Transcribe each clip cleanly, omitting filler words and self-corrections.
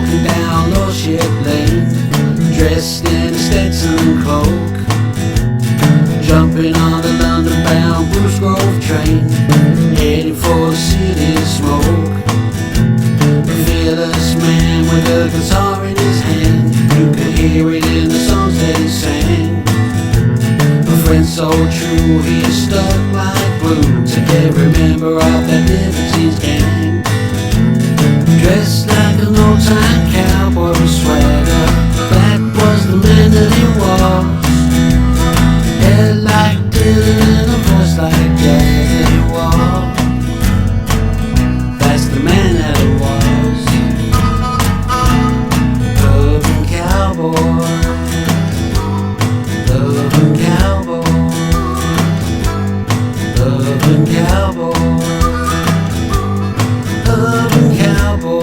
walking down Lordship Lane, dressed in a Stetson cloak, jumping on the London-bound Bruce Grove train, heading for the city smoke. A fearless man with a guitar in his hand, you could hear it in the songs they sang. A friend so true, he stuck like glue to every member of that Libertines gang. Dressed like an old-time cowboy with swagger, that was the man that he was. Hair like Dylan and a voice like Jack that he was. That's the man that he was. Loving cowboy, loving cowboy, loving cowboy, loving cowboy.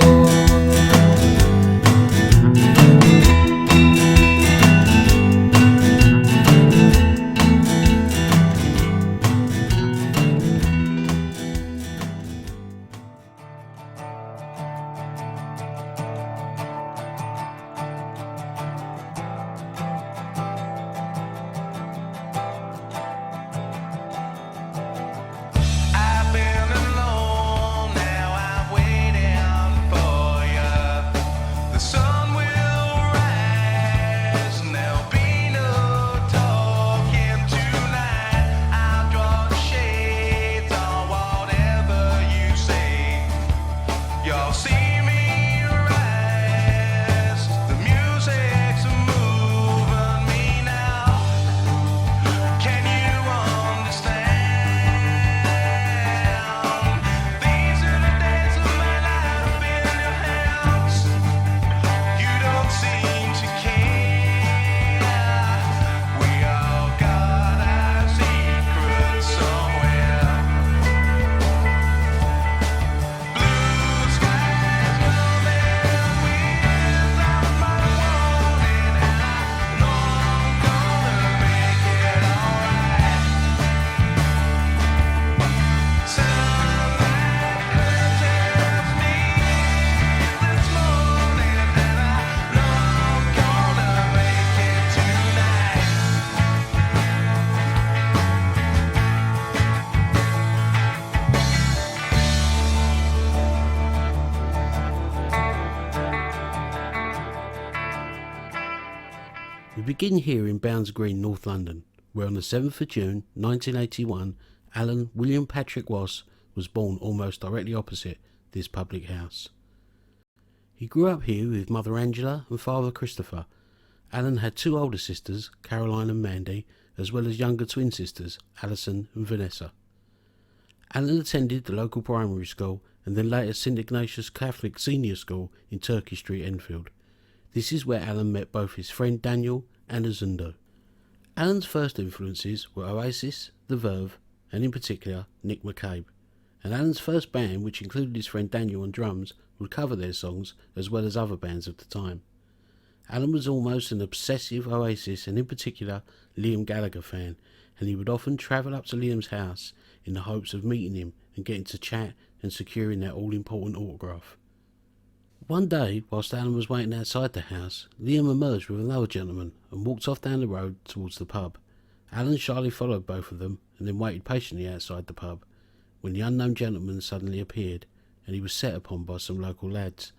We begin here in Bounds Green, North London, where on the 7th of June 1981, Alan William Patrick Wass was born almost directly opposite this public house. He grew up here with mother Angela and father Christopher. Alan had two older sisters, Caroline and Mandy, as well as younger twin sisters, Alison and Vanessa. Alan attended the local primary school and then later St Ignatius Catholic Senior School in Turkey Street, Enfield. This is where Alan met both his friend Daniel and Azundo. Alan's first influences were Oasis, The Verve, and in particular Nick McCabe. And Alan's first band, which included his friend Daniel on drums, would cover their songs as well as other bands of the time. Alan was almost an obsessive Oasis and in particular Liam Gallagher fan, and he would often travel up to Liam's house in the hopes of meeting him and getting to chat and securing that all-important autograph. One day, whilst Alan was waiting outside the house, Liam emerged with another gentleman and walked off down the road towards the pub. Alan shyly followed both of them and then waited patiently outside the pub, when the unknown gentleman suddenly appeared and he was set upon by some local lads.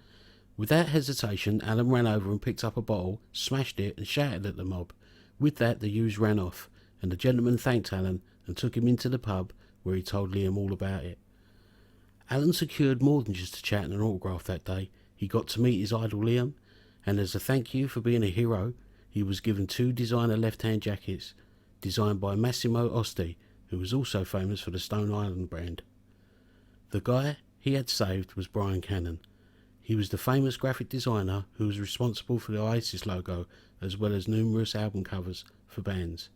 Without hesitation, Alan ran over and picked up a bottle, smashed it and shouted at the mob. With that, the youths ran off, and the gentleman thanked Alan and took him into the pub, where he told Liam all about it. Alan secured more than just a chat and an autograph that day. He got to meet his idol Liam, and as a thank you for being a hero, he was given two designer left-hand jackets, designed by Massimo Osti, who was also famous for the Stone Island brand. The guy he had saved was Brian Cannon. He was the famous graphic designer who was responsible for the Oasis logo as well as numerous album covers for bands.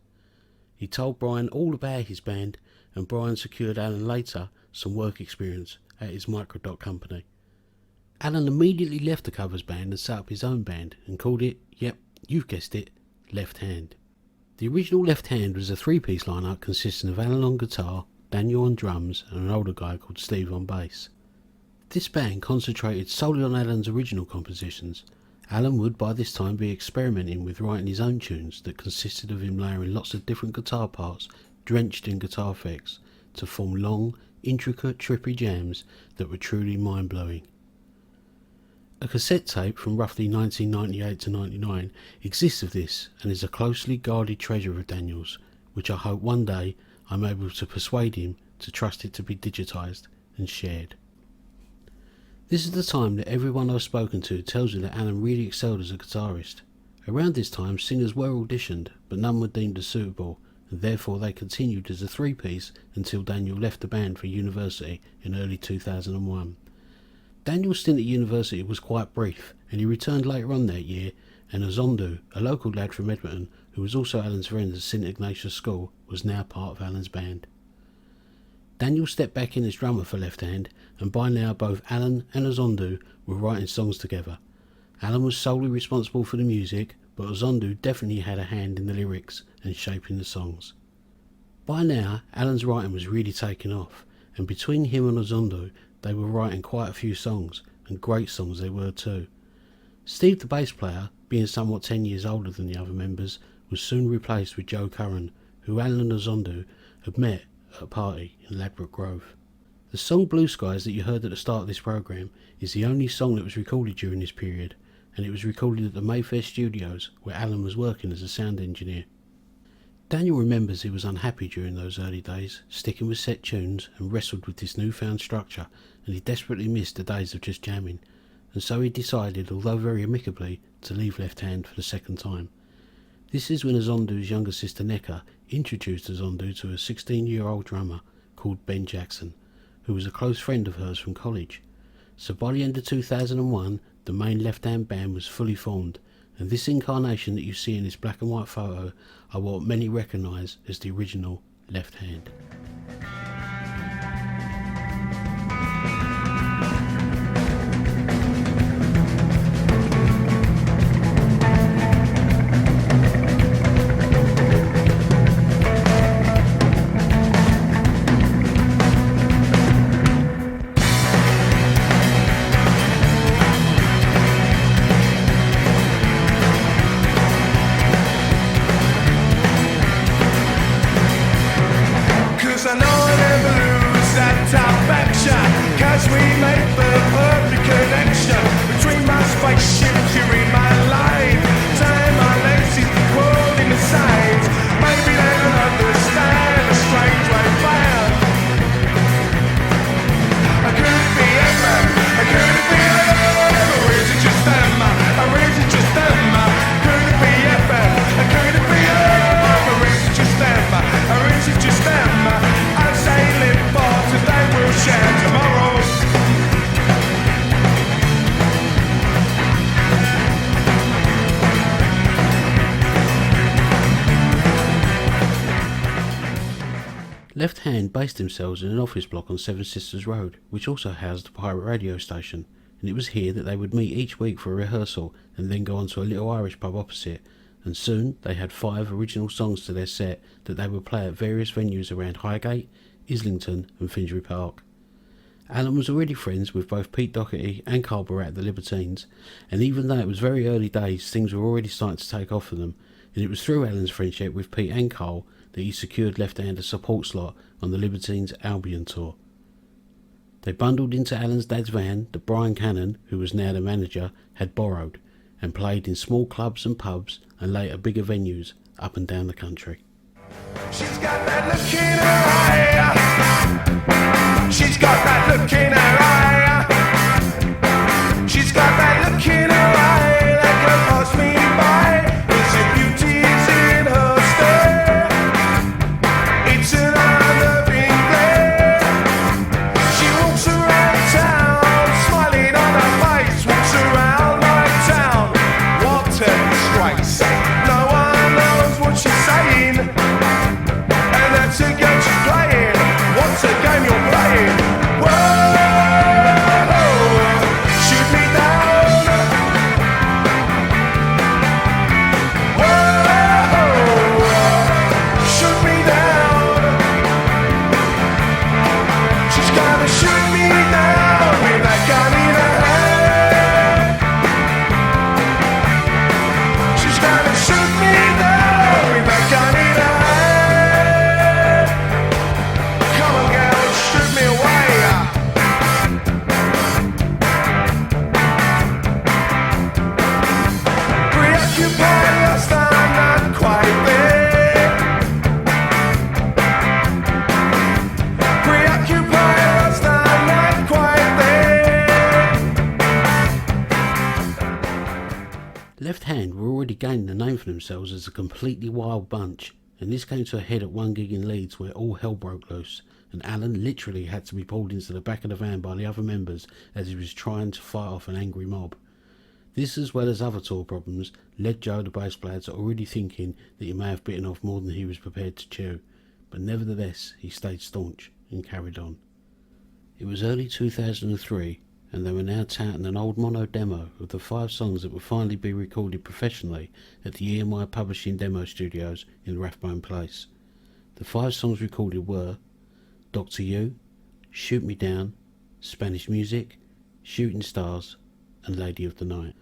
He told Brian all about his band, and Brian secured Alan later some work experience at his microdot company. Alan immediately left the covers band and set up his own band and called it, yep, you've guessed it, Left Hand. The original Left Hand was a three-piece lineup consisting of Alan on guitar, Daniel on drums and an older guy called Steve on bass. This band concentrated solely on Alan's original compositions. Alan would by this time be experimenting with writing his own tunes that consisted of him layering lots of different guitar parts drenched in guitar effects to form long, intricate, trippy jams that were truly mind-blowing. A cassette tape from roughly 1998 to 99 exists of this and is a closely guarded treasure of Daniel's, which I hope one day I'm able to persuade him to trust it to be digitised and shared. This is the time that everyone I've spoken to tells me that Alan really excelled as a guitarist. Around this time singers were auditioned, but none were deemed as suitable, and therefore they continued as a three-piece until Daniel left the band for university in early 2001. Daniel's stint at university was quite brief, and he returned later on that year, and Azondu, a local lad from Edmonton who was also Alan's friend at St Ignatius School, was now part of Alan's band. Daniel stepped back in as drummer for Left Hand, and by now both Alan and Azondu were writing songs together. Alan was solely responsible for the music, but Azondu definitely had a hand in the lyrics and shaping the songs. By now, Alan's writing was really taking off, and between him and Azondu, they were writing quite a few songs, and great songs they were too. Steve, the bass player, being somewhat 10 years older than the other members, was soon replaced with Joe Curran, who Alan and Azondu had met at a party in Ladbroke Grove. The song Blue Skies that you heard at the start of this programme is the only song that was recorded during this period, and it was recorded at the Mayfair Studios where Alan was working as a sound engineer. Daniel remembers he was unhappy during those early days, sticking with set tunes and wrestled with this newfound structure, and he desperately missed the days of just jamming, and so he decided, although very amicably, to leave Left Hand for the second time. This is when Azondu's younger sister Neka introduced Azondu to a 16-year-old drummer called Ben Jackson, who was a close friend of hers from college. So by the end of 2001, the main Left Hand band was fully formed, and this incarnation that you see in this black and white photo are what many recognise as the original Left Hand. Left Hand based themselves in an office block on Seven Sisters Road, which also housed a pirate radio station, and it was here that they would meet each week for a rehearsal and then go on to a little Irish pub opposite, and soon they had 5 original songs to their set that they would play at various venues around Highgate, Islington and Finsbury Park. Alan was already friends with both Pete Doherty and Carl Barat at the Libertines, and even though it was very early days, things were already starting to take off for them, and it was through Alan's friendship with Pete and Carl that he secured Left Hand a support slot on the Libertines Albion tour. They bundled into Alan's dad's van that Brian Cannon, who was now the manager, had borrowed, and played in small clubs and pubs and later bigger venues up and down the country. She's got that look in her eye. She's got that look in her eye. She's got that look in her eye that can pass me by. It's the beauties in her stare. It's an unnerving glare. She walks around town, smiling on her face. Walks around like town. What a disgrace. No one knows what she's saying. And that's a game she's playing. What's a game you're playing? Whoa! Left Hand were already gaining a name for themselves as a completely wild bunch, and this came to a head at one gig in Leeds where all hell broke loose, and Alan literally had to be pulled into the back of the van by the other members as he was trying to fight off an angry mob. This, as well as other tour problems, led Joe, the bass player, to already thinking that he may have bitten off more than he was prepared to chew, but nevertheless he stayed staunch and carried on. It was early 2003, and they were now touting an old mono demo of the 5 songs that would finally be recorded professionally at the EMI Publishing Demo Studios in Rathbone Place. The 5 songs recorded were Doctor You, Shoot Me Down, Spanish Music, Shooting Stars, and Lady of the Night.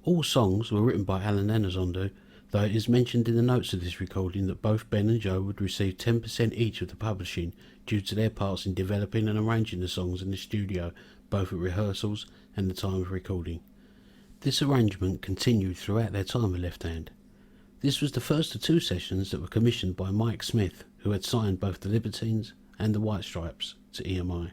All songs were written by Alan Elizondo, though it is mentioned in the notes of this recording that both Ben and Joe would receive 10% each of the publishing due to their parts in developing and arranging the songs in the studio, both at rehearsals and the time of recording. This arrangement continued throughout their time with Left Hand. This was the first of 2 sessions that were commissioned by Mike Smith, who had signed both the Libertines and the White Stripes to EMI.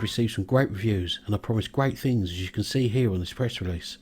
Received some great reviews, and I promised great things, as you can see here on this press release.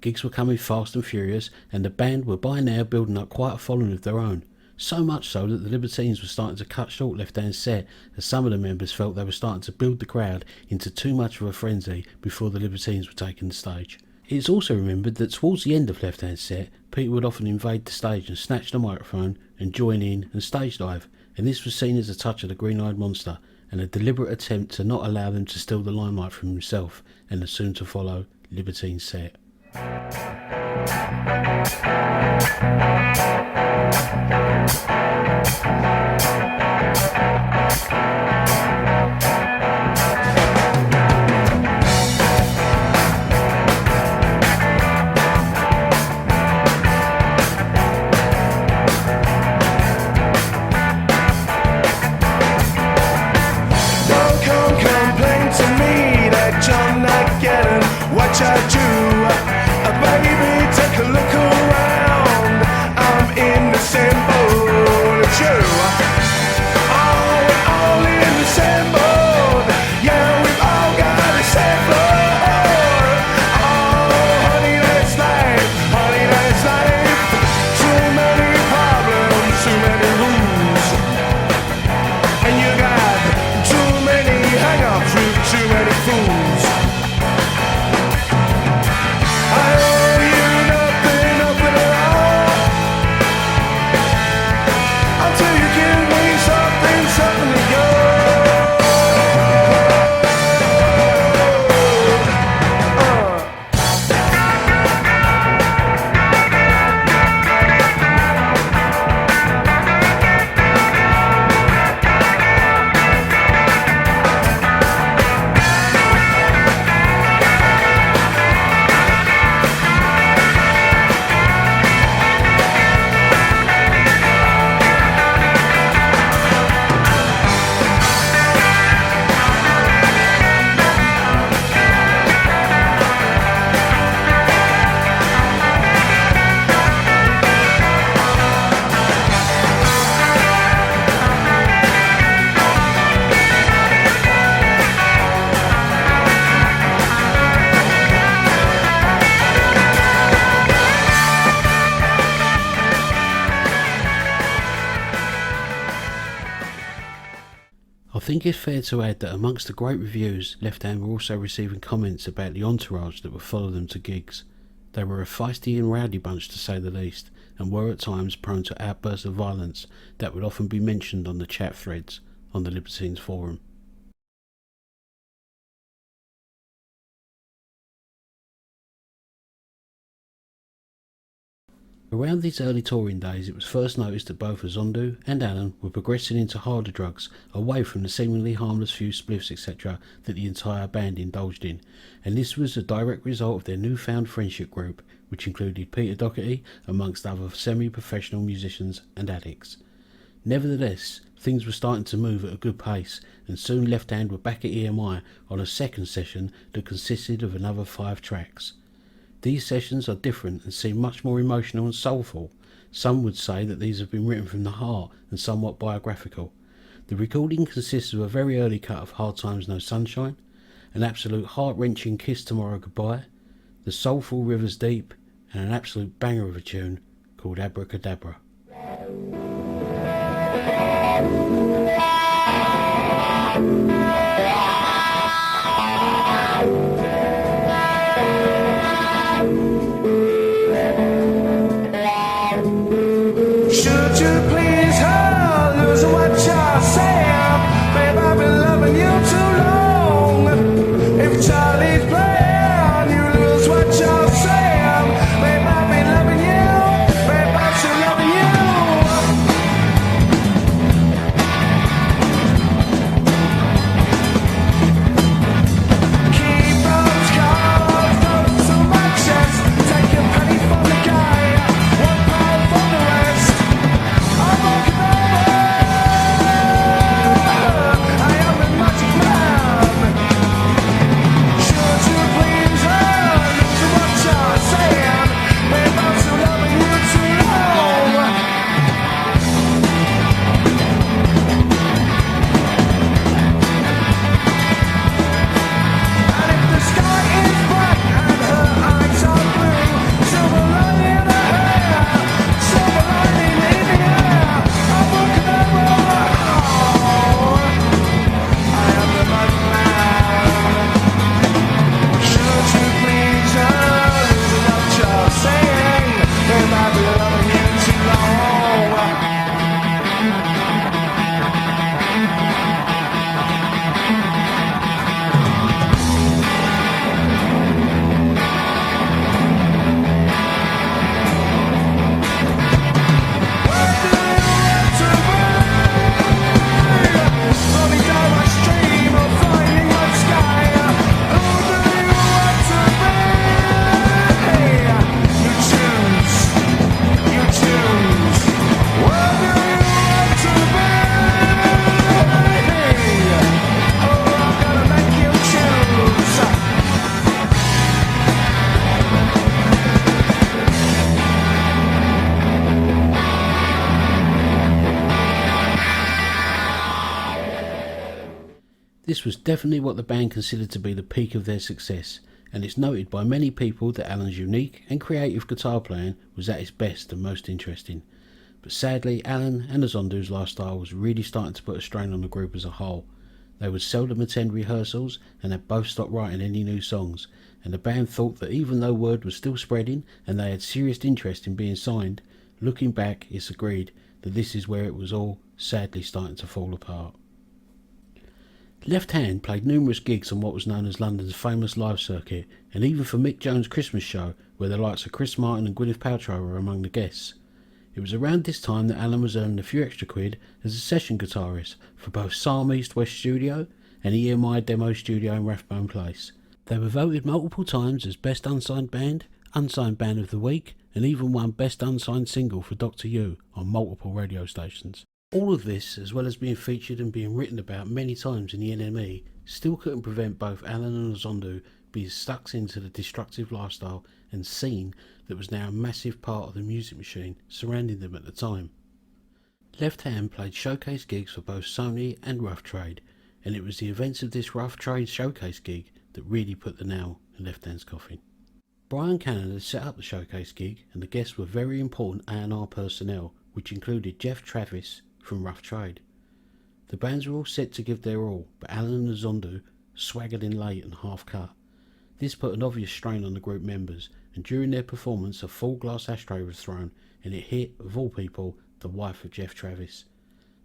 Gigs were coming fast and furious, and the band were by now building up quite a following of their own, so much so that the Libertines were starting to cut short Left Hand's set, as some of the members felt they were starting to build the crowd into too much of a frenzy before the Libertines were taking the stage. It is also remembered that towards the end of Left Hand's set, people would often invade the stage and snatch the microphone and join in and stage dive, and this was seen as a touch of the green-eyed monster, and a deliberate attempt to not allow them to steal the limelight from himself and the soon-to-follow Libertine set. What I do, baby, take a look around. I'm in the same boat. think it's fair to add that amongst the great reviews, Left Hand were also receiving comments about the entourage that would follow them to gigs. They were a feisty and rowdy bunch to say the least, and were at times prone to outbursts of violence that would often be mentioned on the chat threads on the Libertines forum. Around these early touring days, it was first noticed that both Azondu and Alan were progressing into harder drugs, away from the seemingly harmless few spliffs etc. that the entire band indulged in, and this was a direct result of their newfound friendship group, which included Peter Doherty amongst other semi-professional musicians and addicts. Nevertheless, things were starting to move at a good pace, and soon Left Hand were back at EMI on a second session that consisted of another 5 tracks. These sessions are different and seem much more emotional and soulful. Some would say that these have been written from the heart and somewhat biographical. The recording consists of a very early cut of Hard Times No Sunshine, an absolute heart-wrenching Kiss Tomorrow Goodbye, the soulful Rivers Deep, and an absolute banger of a tune called Abracadabra. Should you please her, lose what you're saying? Babe, I've been loving you too long. If Charlie's playing, you lose what you're saying. Babe, I've been loving you. Babe, I'm still loving you. Keep those cards close to my chest. Take a penny from the guy, £1 from the rest. I'm walking over. I am the magic man. Should you please her, lose what you're saying? Babe, I'm still loving you too long. And if the sky is black and her eyes are blue, silver lining in her hair, silver lining in the air, I'm walking over. I am the magic man. Should you please her, lose what you're saying? Babe, I've been loving you too long. Where do you want to be? Floating down my stream or flying my sky? Who do you want to be? You choose. You choose. Where do you want to be? Oh, I'm gonna make you choose. This was definitely what the band considered to be the peak of their success, and it's noted by many people that Alan's unique and creative guitar playing was at its best and most interesting. But sadly, Alan and Azondu's lifestyle was really starting to put a strain on the group as a whole. They would seldom attend rehearsals and had both stopped writing any new songs, and the band thought that even though word was still spreading and they had serious interest in being signed, looking back it's agreed that this is where it was all sadly starting to fall apart. Left Hand played numerous gigs on what was known as London's famous live circuit, and even for Mick Jones' Christmas show, where the likes of Chris Martin and Gwyneth Paltrow were among the guests. It was around this time that Alan was earning a few extra quid as a session guitarist for both Psalm East West Studio and EMI Demo Studio in Rathbone Place. They were voted multiple times as Best Unsigned Band, Unsigned Band of the Week, and even won Best Unsigned Single for Dr. You on multiple radio stations. All of this, as well as being featured and being written about many times in the NME, still couldn't prevent both Alan and Azondu being stuck into the destructive lifestyle and scene that was now a massive part of the music machine surrounding them at the time. Left Hand played showcase gigs for both Sony and Rough Trade, and it was the events of this Rough Trade showcase gig that really put the nail in Left Hand's coffin. Brian Cannon had set up the showcase gig, and the guests were very important A&R personnel, which included Jeff Travis from Rough Trade. The bands were all set to give their all, but Alan and Zondu swaggered in late and half cut. This put an obvious strain on the group members, and during their performance a full glass ashtray was thrown, and it hit, of all people, the wife of Jeff Travis.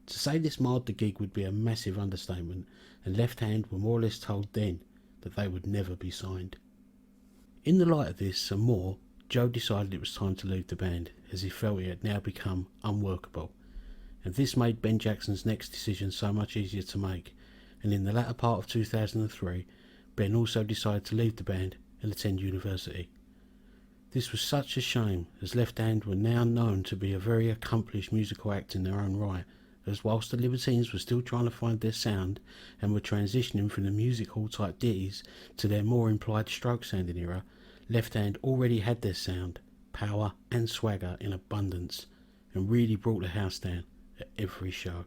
To say this marred the gig would be a massive understatement, and Left Hand were more or less told then that they would never be signed. In the light of this and more, Joe decided it was time to leave the band, as he felt it had now become unworkable, and this made Ben Jackson's next decision so much easier to make, and in the latter part of 2003, Ben also decided to leave the band and attend university. This was such a shame, as Left Hand were now known to be a very accomplished musical act in their own right, as whilst the Libertines were still trying to find their sound and were transitioning from the music hall type ditties to their more implied stroke sounding era, Left Hand already had their sound, power and swagger in abundance, and really brought the house down at every show.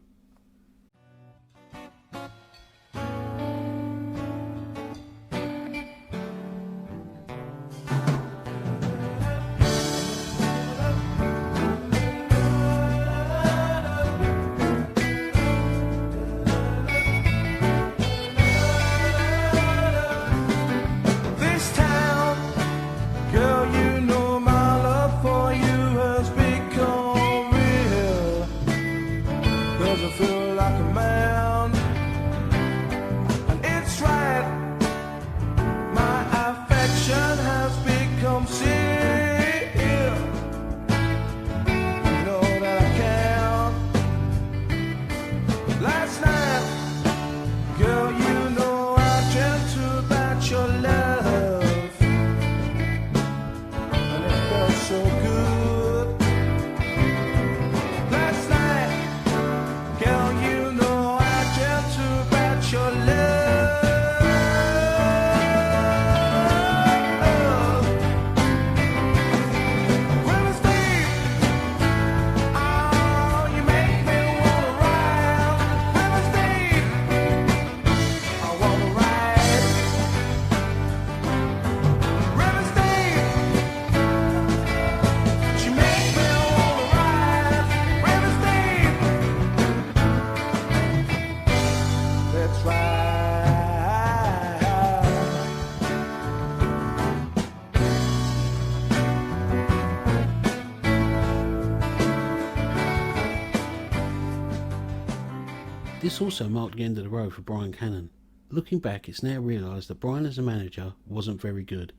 This also marked the end of the road for Brian Cannon. Looking back, it's now realised that Brian as a manager wasn't very good,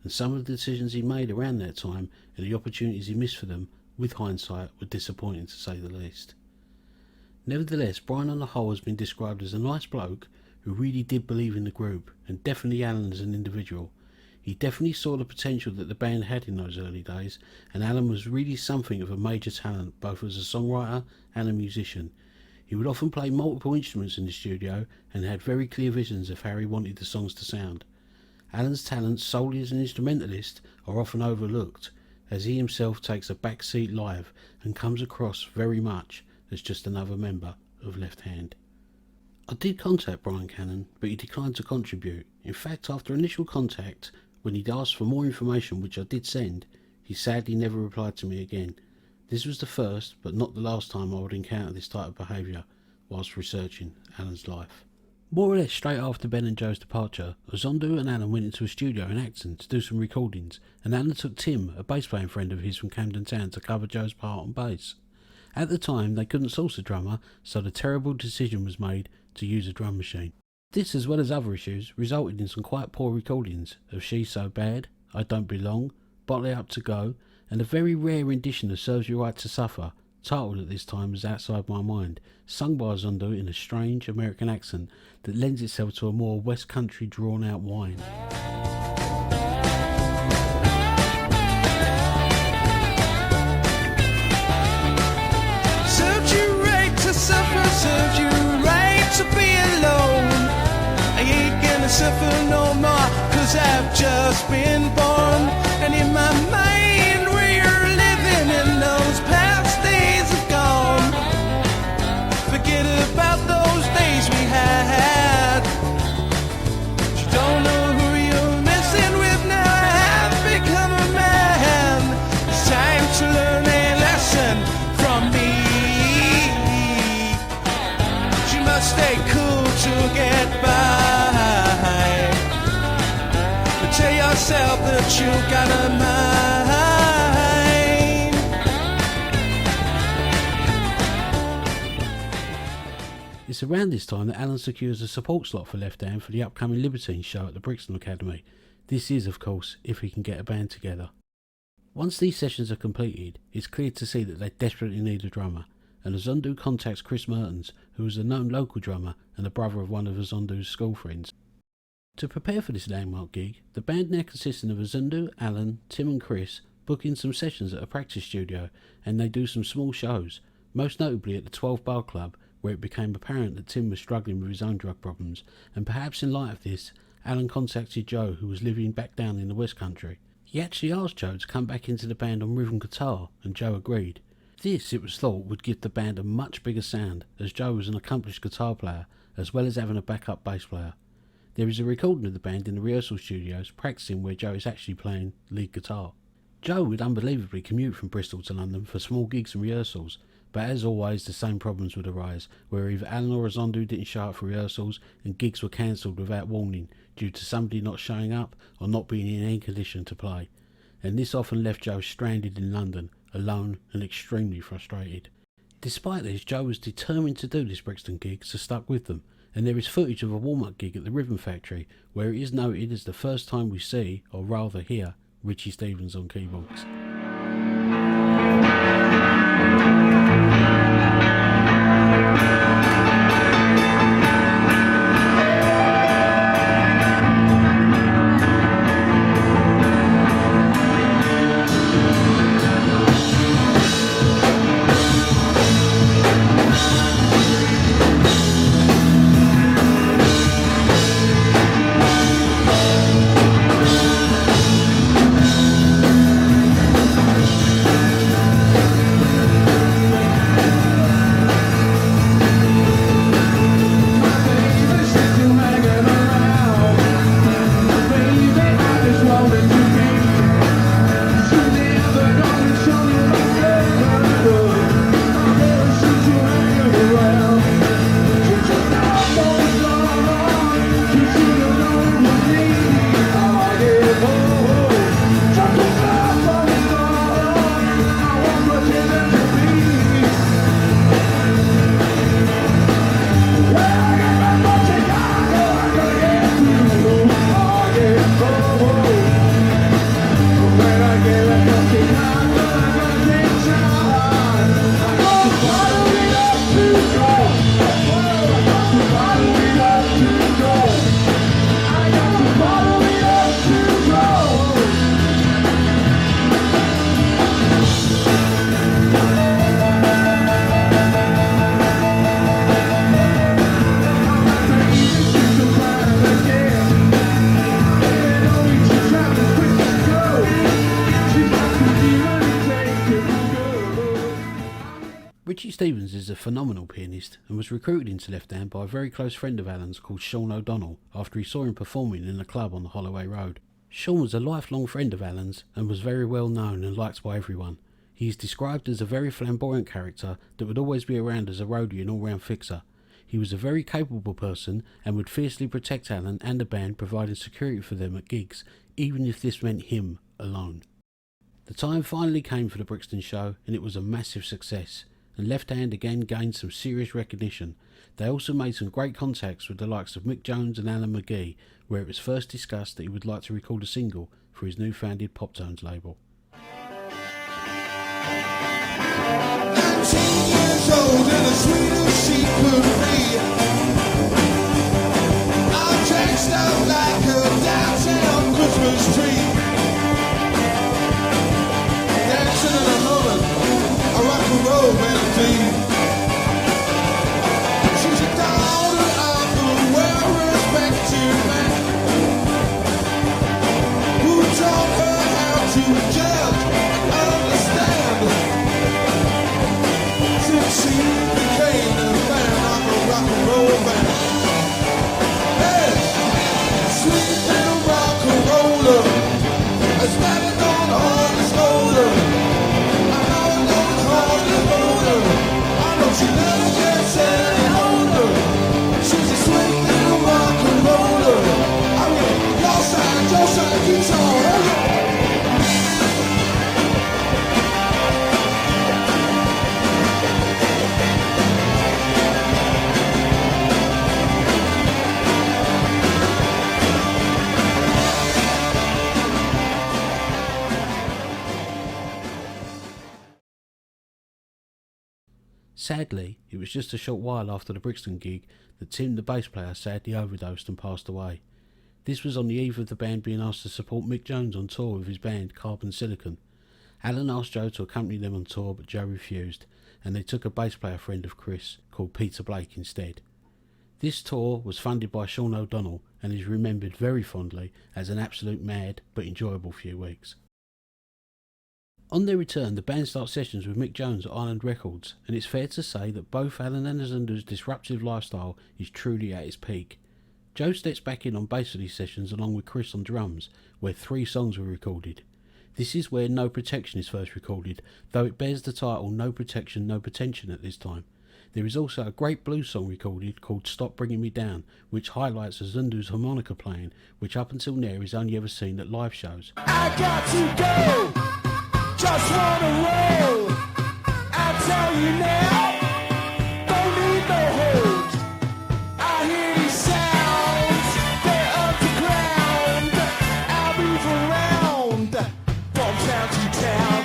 and some of the decisions he made around that time and the opportunities he missed for them, with hindsight, were disappointing to say the least. Nevertheless, Brian on the whole has been described as a nice bloke who really did believe in the group, and definitely Alan as an individual. He definitely saw the potential that the band had in those early days, and Alan was really something of a major talent, both as a songwriter and a musician. He would often play multiple instruments in the studio and had very clear visions of how he wanted the songs to sound. Alan's talents solely as an instrumentalist are often overlooked, as he himself takes a back seat live and comes across very much as just another member of Left Hand. I did contact Brian Cannon, but he declined to contribute. In fact, after initial contact, when he'd asked for more information, which I did send, he sadly never replied to me again. This was the first, but not the last time I would encounter this type of behaviour whilst researching Alan's life. More or less straight after Ben and Joe's departure, Zondu and Alan went into a studio in Acton to do some recordings, and Alan took Tim, a bass playing friend of his from Camden Town, to cover Joe's part on bass. At the time, they couldn't source a drummer, so the terrible decision was made to use a drum machine. This, as well as other issues, resulted in some quite poor recordings of She's So Bad, I Don't Belong, Bottle It Up To Go, and a very rare rendition of Serves You Right To Suffer, titled at this time as Outside My Mind, sung by Zondu in a strange American accent that lends itself to a more West Country drawn-out whine. Serves you right to suffer, serves you right to be alone. I ain't gonna suffer no more, 'cause I've just been born. And in my mind, where you're living in those past days are gone. Forget about those days we had. You don't know who you're messing with now. I have become a man. It's time to learn a lesson from me. You stay cool to get by. But tell yourself that you got a mind. It's around this time that Alan secures a support slot for Left Hand for the upcoming Libertines show at the Brixton Academy. This is, of course, if he can get a band together. Once these sessions are completed, it's clear to see that they desperately need a drummer, and Azundu contacts Chris Mertens, who is a known local drummer and a brother of one of Azundu's school friends. To prepare for this landmark gig, the band now consisting of Azundu, Alan, Tim and Chris book in some sessions at a practice studio, and they do some small shows, most notably at the 12 Bar Club, where it became apparent that Tim was struggling with his own drug problems, and perhaps in light of this, Alan contacted Joe, who was living back down in the West Country. He actually asked Joe to come back into the band on rhythm guitar, and Joe agreed. This, it was thought, would give the band a much bigger sound, as Joe was an accomplished guitar player, as well as having a backup bass player. There is a recording of the band in the rehearsal studios, practicing where Joe is actually playing lead guitar. Joe would unbelievably commute from Bristol to London for small gigs and rehearsals, but as always the same problems would arise, where either Alan or Azundu didn't show up for rehearsals and gigs were cancelled without warning due to somebody not showing up or not being in any condition to play, and this often left Joe stranded in London, alone and extremely frustrated. Despite this, Joe was determined to do this Brixton gig, so stuck with them, and there is footage of a warm-up gig at the Rhythm Factory where it is noted as the first time we see, or rather hear, Richie Stephens on keyboards. Richie Stephens is a phenomenal pianist and was recruited into Left Hand by a very close friend of Alan's called Sean O'Donnell after he saw him performing in a club on the Holloway Road. Sean was a lifelong friend of Alan's and was very well known and liked by everyone. He is described as a very flamboyant character that would always be around as a roadie and all-round fixer. He was a very capable person and would fiercely protect Alan and the band, providing security for them at gigs, even if this meant him alone. The time finally came for the Brixton show, and it was a massive success, and Left Hand again gained some serious recognition. They also made some great contacts with the likes of Mick Jones and Alan McGee, where it was first discussed that he would like to record a single for his new-founded Pop Tones label. 19 years old and as sweet as she could be, I'm dressed up like a downtown Christmas tree, dancing in a moment, a rock and roll melody. She's a daughter of a well-respected man who taught her how to judge Sadly, it was just a short while after the Brixton gig that Tim, the bass player, sadly overdosed and passed away. This was on the eve of the band being asked to support Mick Jones on tour with his band Carbon Silicon. Alan asked Joe to accompany them on tour, but Joe refused, and they took a bass player friend of Chris called Peter Blake instead. This tour was funded by Sean O'Donnell and is remembered very fondly as an absolute mad but enjoyable few weeks. On their return, the band starts sessions with Mick Jones at Island Records, and it's fair to say that both Alan and Zundu's disruptive lifestyle is truly at its peak. Joe steps back in on bass for these sessions along with Chris on drums, where 3 songs were recorded. This is where No Protection is first recorded, though it bears the title No Protection, No Pretension at this time. There is also a great blues song recorded called Stop Bringing Me Down, which highlights Zundu's harmonica playing, which up until now is only ever seen at live shows. I got to go. Just wanna roll, I tell you now, don't need no hold. I hear these sounds, they're underground. I'll move around, from town to town,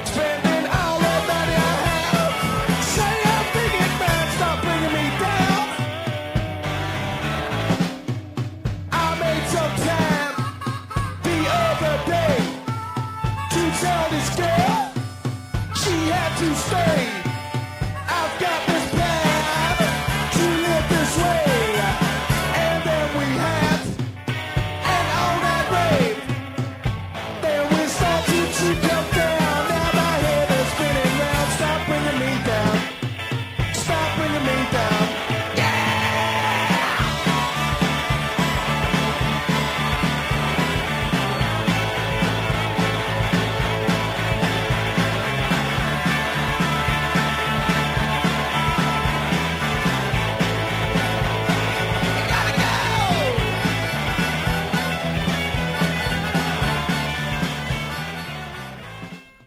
spending all the money I have. Say I'm thinking, man, stop bringing me down. I made some time the other day to tell this girl she had to stay. I've got this plan to live this way, and then we had an all-night rave. Then we started to come down. Now my head is spinning round. Stop bringing me down. Stop bringing me down.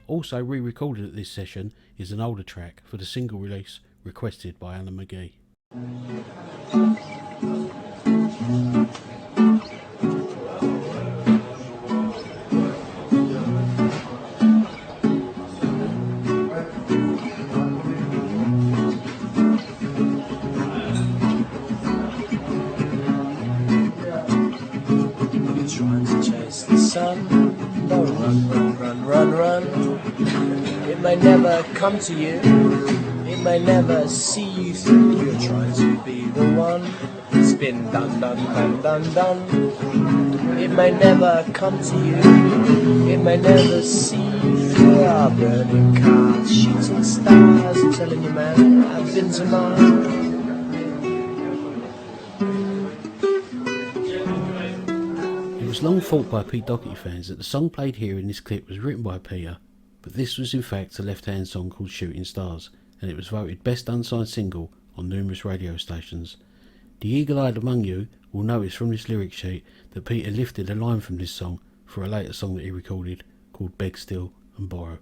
Also re-recorded at this session is an older track for the single release requested by Alan McGee. Trying to chase the sun, no, run. It may never come to you, it may never see you through. You're trying to be the one, it's been done. It may never come to you, it may never see you through. Our burning cars, shooting stars, I'm telling you man, I've been to Mars. It was long thought by Pete Doherty fans that the song played here in this clip was written by Peter, but this was in fact a Left Hand song called Shooting Stars, and it was voted best unsigned single on numerous radio stations. The eagle-eyed among you will notice from this lyric sheet that Peter lifted a line from this song for a later song that he recorded called Beg Still and Borrow.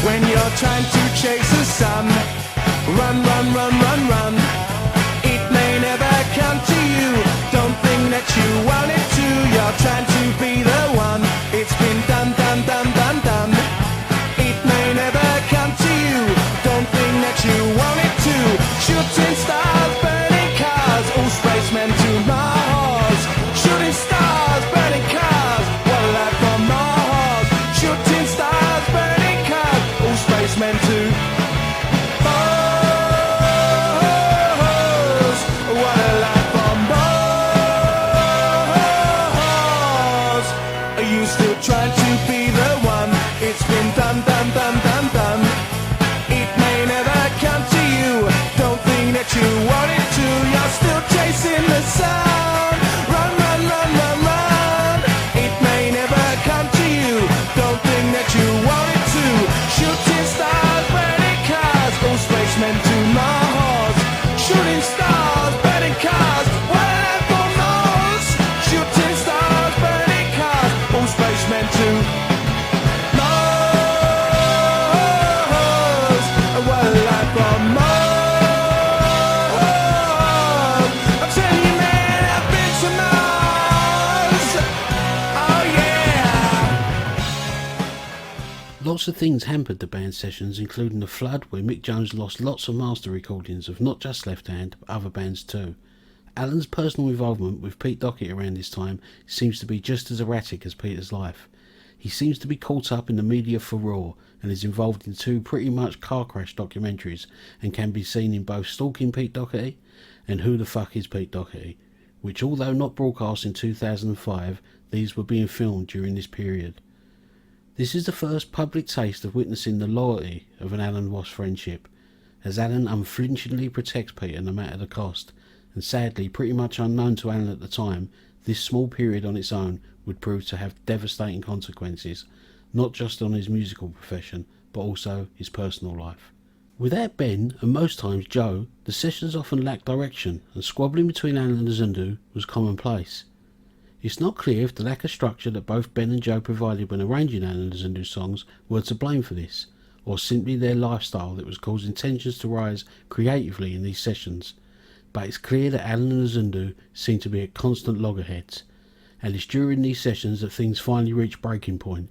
When you're trying to chase the sun, run. It may never come to you. Don't think that you want it to. You're trying to be the one. It's been done. It may never come to you. Don't think that you want it to. Shooting stars, burning cars, all spacemen to Mars. Shooting stars, burning cars, what a life from Mars. Shooting stars, burning cars, all spacemen to Mars. What a life from Mars. Are you still trying to be the one? Lots of things hampered the band sessions, including the flood where Mick Jones lost lots of master recordings of not just Left Hand but other bands too. Alan's personal involvement with Pete Doherty around this time seems to be just as erratic as Peter's life. He seems to be caught up in the media furore and is involved in 2 pretty much car crash documentaries and can be seen in both Stalking Pete Doherty and Who the Fuck is Pete Doherty, which although not broadcast in 2005, these were being filmed during this period. This is the first public taste of witnessing the loyalty of an Alan Ross friendship, as Alan unflinchingly protects Peter no matter the cost, and sadly pretty much unknown to Alan at the time, this small period on its own would prove to have devastating consequences, not just on his musical profession, but also his personal life. Without Ben, and most times Joe, the sessions often lacked direction, and squabbling between Alan and Zundu was commonplace. It's not clear if the lack of structure that both Ben and Joe provided when arranging Alan and Zundu's songs were to blame for this, or simply their lifestyle that was causing tensions to rise creatively in these sessions. But it's clear that Alan and Zundu seem to be at constant loggerheads, and it's during these sessions that things finally reach breaking point.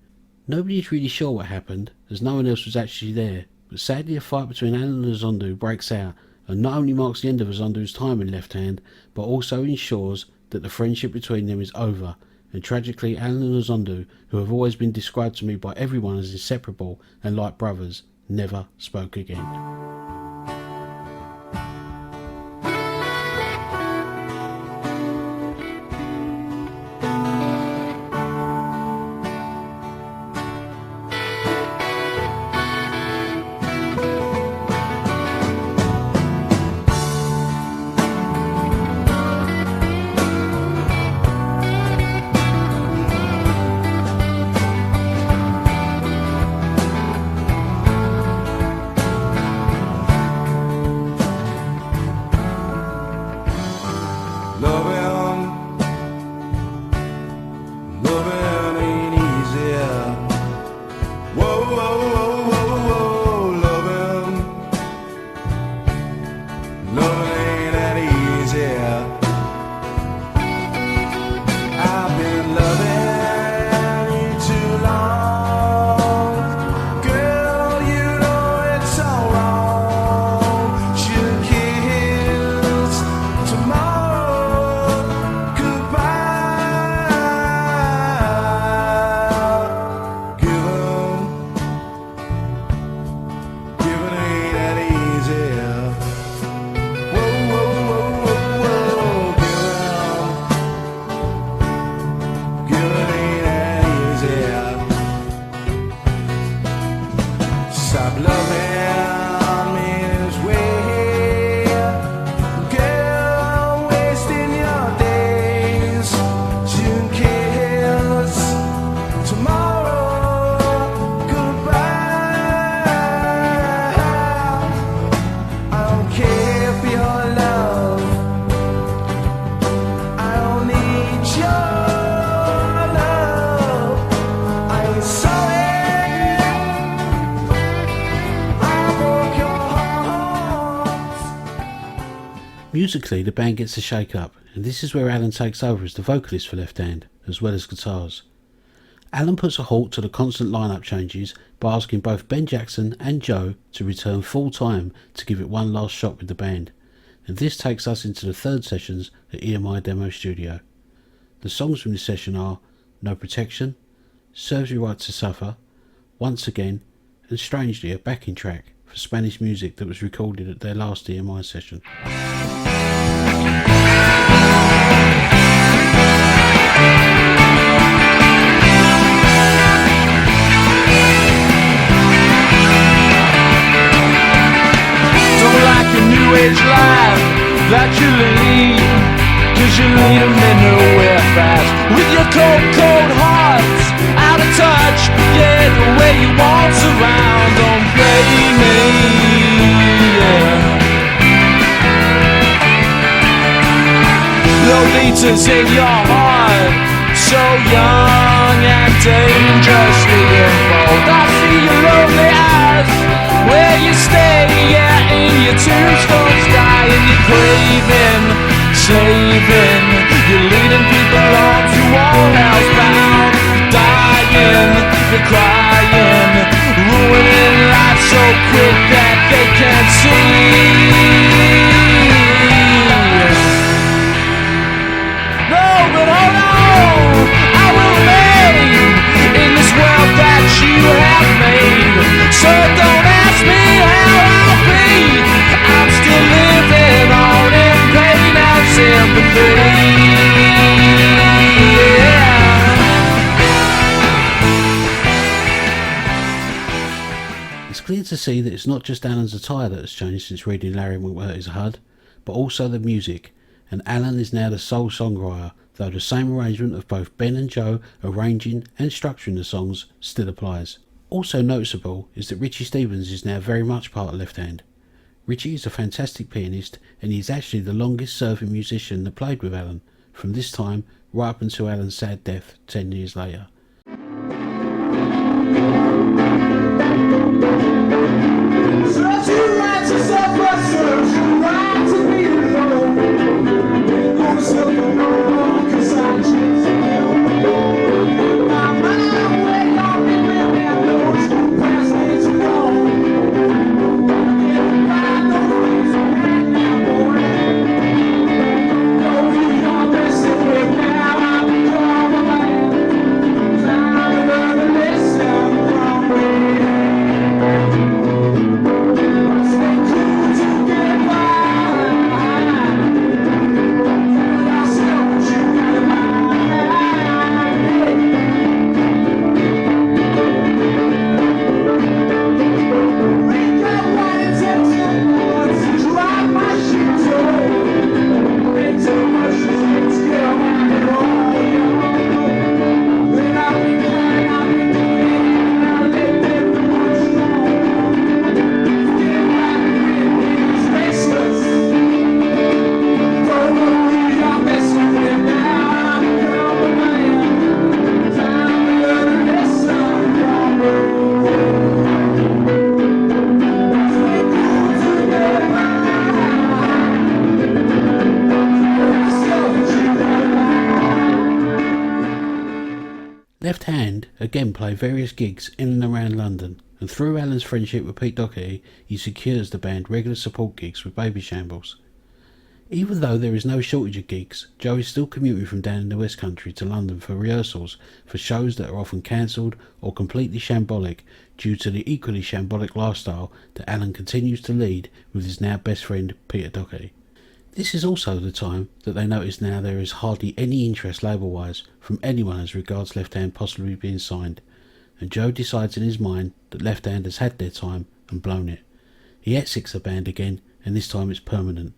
Nobody is really sure what happened, as no one else was actually there, but sadly a fight between Alan and Zundu breaks out, and not only marks the end of Zundu's time in Left Hand, but also ensures that the friendship between them is over, and tragically Alan and Zundu, who have always been described to me by everyone as inseparable and like brothers, never spoke again. Musically, the band gets a shake-up, and this is where Alan takes over as the vocalist for Left Hand, as well as guitars. Alan puts a halt to the constant line-up changes by asking both Ben Jackson and Joe to return full-time to give it one last shot with the band, and this takes us into the third sessions at EMI Demo Studio. The songs from this session are No Protection, Serves You Right to Suffer, Once Again, and strangely a backing track for Spanish music that was recorded at their last EMI session. New age life that you lead, 'cause you lead them in nowhere fast. With your cold, cold hearts out of touch, yeah, the way you waltz around, don't blame me, yeah. Lolita's in your heart, so young and dangerously involved. I see your lonely eyes where you stay, yeah, in your tombstone sky, and you're craving, slaving, you're leading people on to all housebound, dying, you're crying, secret that they can't see. No, but hold on, I will remain in this world that you have made. So don't ask me how I'll be. I'm still living on in pain and sympathy. It's clear to see that it's not just Alan's attire that has changed since reading Larry McMurtry's HUD, but also the music, and Alan is now the sole songwriter, though the same arrangement of both Ben and Joe arranging and structuring the songs still applies. Also noticeable is that Richie Stephens is now very much part of Left Hand. Richie is a fantastic pianist, and he is actually the longest serving musician that played with Alan, from this time right up until Alan's sad death 10 years later. Left Hand again play various gigs in and around London, and through Alan's friendship with Pete Doherty, he secures the band regular support gigs with Baby Shambles. Even though there is no shortage of gigs, Joe is still commuting from down in the West Country to London for rehearsals for shows that are often cancelled or completely shambolic due to the equally shambolic lifestyle that Alan continues to lead with his now best friend Peter Doherty. This is also the time that they notice now there is hardly any interest label-wise from anyone as regards Left Hand possibly being signed, and Joe decides in his mind that Left Hand has had their time and blown it. He exits the band again, and this time it's permanent.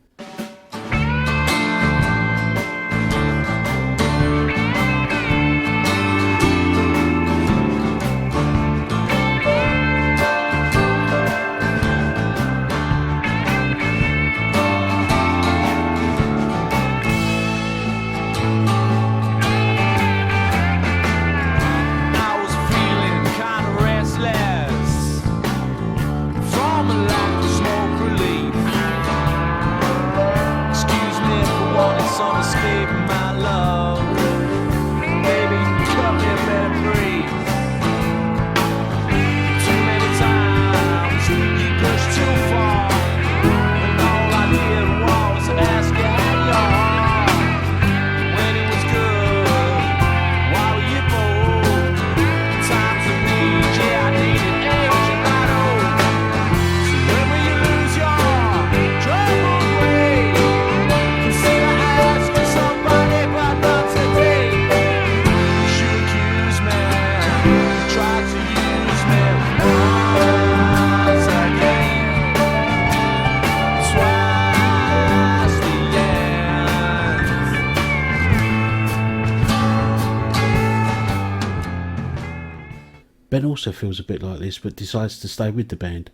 Ben also feels a bit like this but decides to stay with the band,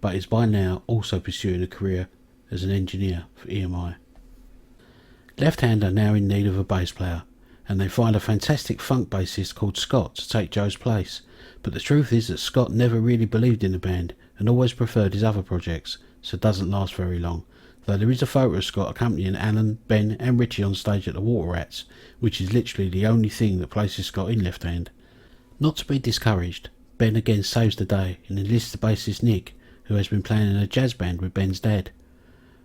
but is by now also pursuing a career as an engineer for EMI. Left Hand are now in need of a bass player, and they find a fantastic funk bassist called Scott to take Joe's place, but the truth is that Scott never really believed in the band and always preferred his other projects, so doesn't last very long, though there is a photo of Scott accompanying Alan, Ben and Richie on stage at the Water Rats, which is literally the only thing that places Scott in Left Hand. Not to be discouraged, Ben again saves the day and enlists the bassist Nick, who has been playing in a jazz band with Ben's dad.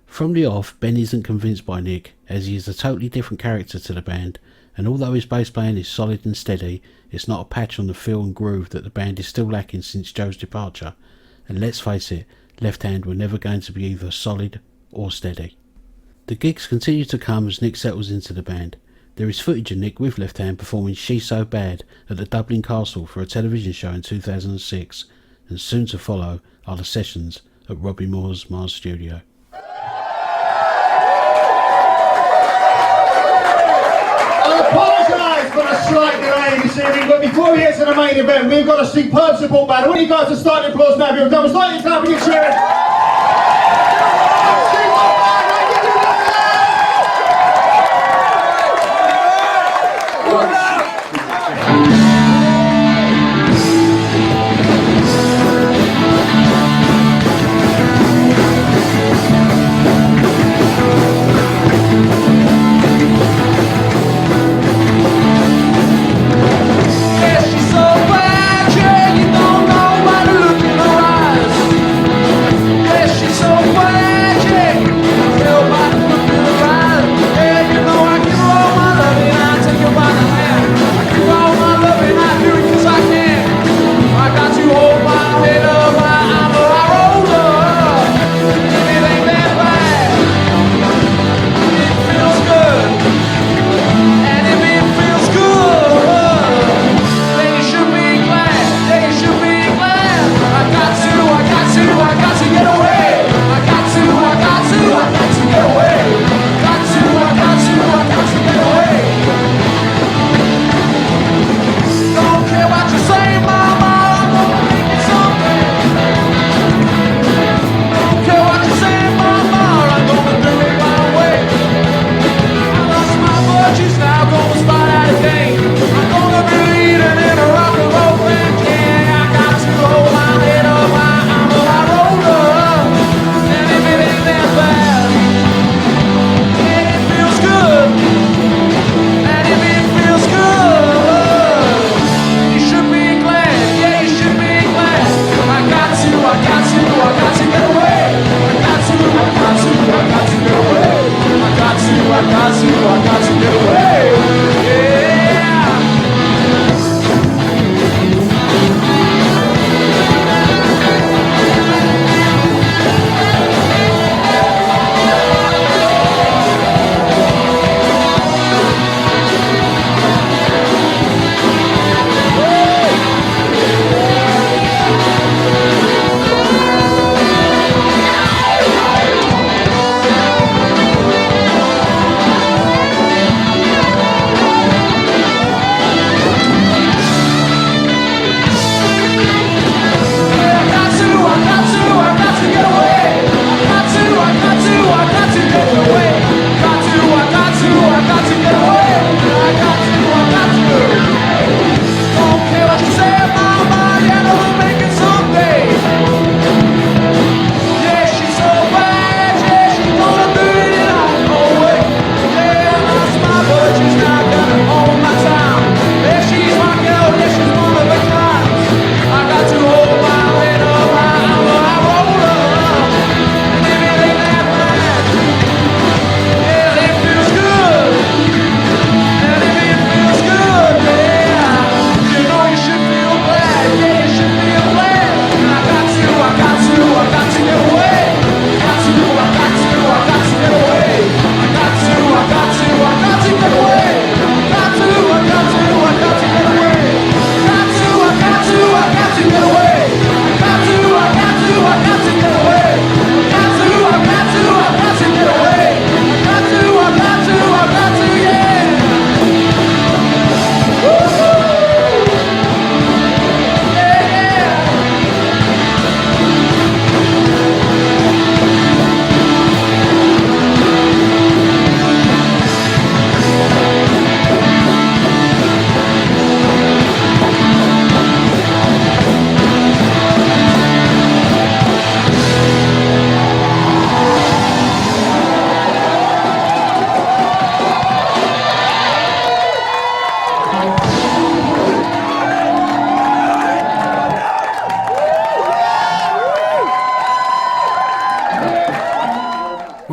From the off, Ben isn't convinced by Nick, as he is a totally different character to the band, and although his bass playing is solid and steady, it's not a patch on the feel and groove that the band is still lacking since Joe's departure, and let's face it, Left Hand were never going to be either solid or steady. The gigs continue to come as Nick settles into the band. There is footage of Nick with Left Hand performing She's So Bad at the Dublin Castle for a television show in 2006, and soon to follow are the sessions at Robbie Moore's Mars studio. I apologise for the slight delay this evening, but before we get to the main event, we've got a superb support band. I want you guys to start the applause now. If you've done, start your clapping and cheering. She's so bad, yeah, you don't know how to look in her eyes.